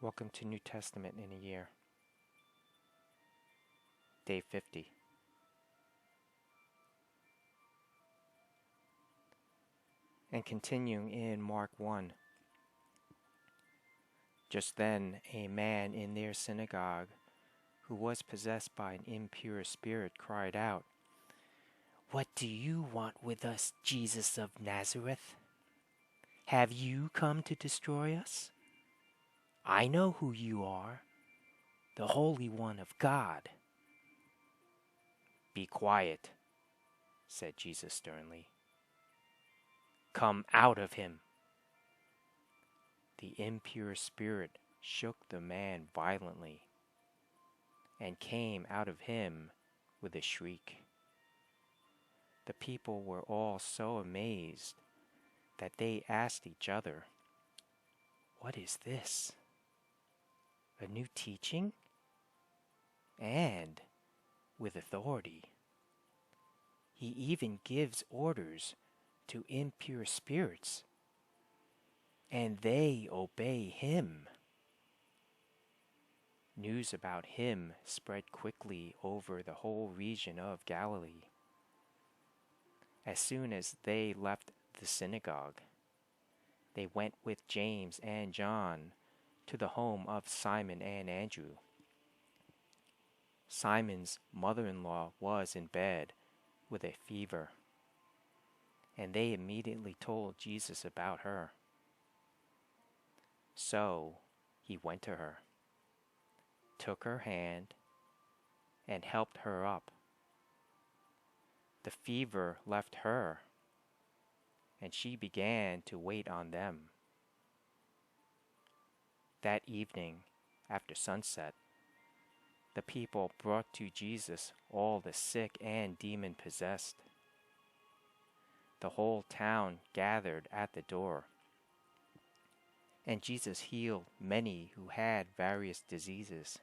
Welcome to New Testament in a Year, Day 50. And continuing in Mark 1. Just then a man in their synagogue who was possessed by an impure spirit cried out, "What do you want with us, Jesus of Nazareth? Have you come to destroy us? I know who you are, the Holy One of God." "Be quiet," said Jesus sternly. "Come out of him." The impure spirit shook the man violently and came out of him with a shriek. The people were all so amazed that they asked each other, "What is this? A new teaching? And with authority. He even gives orders to impure spirits, and they obey him." News about him spread quickly over the whole region of Galilee. As soon as they left the synagogue, they went with James and John to the home of Simon and Andrew. Simon's mother-in-law was in bed with a fever, and they immediately told Jesus about her. So he went to her, took her hand, and helped her up. The fever left her, and she began to wait on them. That evening, after sunset, the people brought to Jesus all the sick and demon-possessed. The whole town gathered at the door, and Jesus healed many who had various diseases.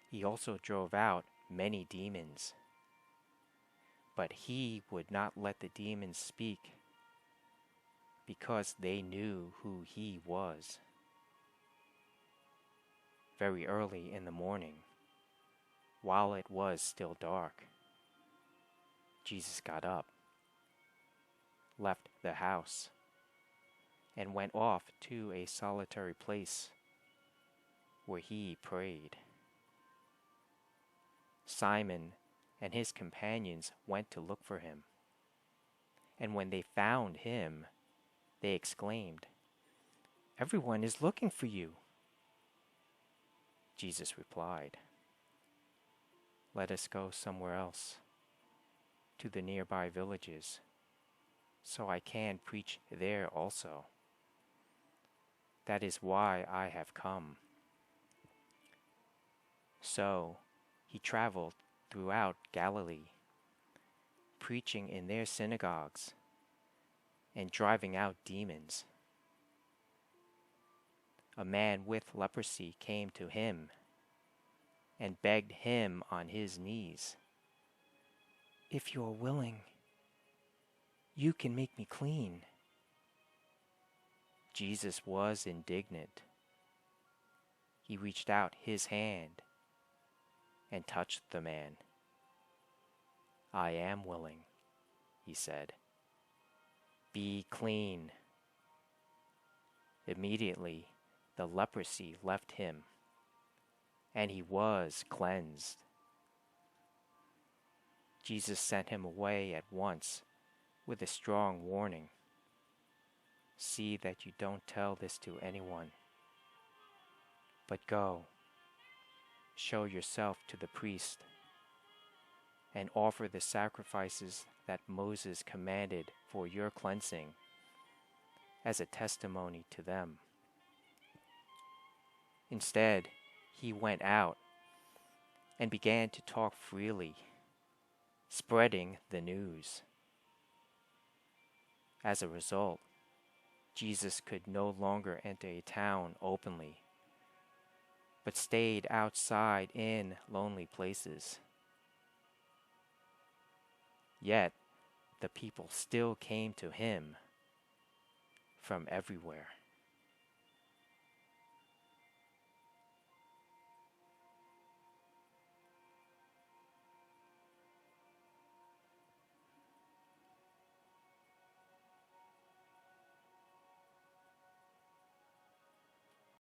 He also drove out many demons, but he would not let the demons speak because they knew who he was. Very early in the morning, while it was still dark, Jesus got up, left the house, and went off to a solitary place where he prayed. Simon and his companions went to look for him, and when they found him, they exclaimed, "Everyone is looking for you." Jesus replied, "Let us go somewhere else, to the nearby villages, so I can preach there also. That is why I have come." So he traveled throughout Galilee, preaching in their synagogues and driving out demons. A man with leprosy came to him and begged him on his knees, "If you are willing, you can make me clean." Jesus was indignant. He reached out his hand and touched the man. "I am willing," he said. "Be clean." Immediately, the leprosy left him, and he was cleansed. Jesus sent him away at once with a strong warning. "See that you don't tell this to anyone, but go, show yourself to the priest, and offer the sacrifices that Moses commanded for your cleansing as a testimony to them." Instead, he went out and began to talk freely, spreading the news. As a result, Jesus could no longer enter a town openly, but stayed outside in lonely places. Yet, the people still came to him from everywhere.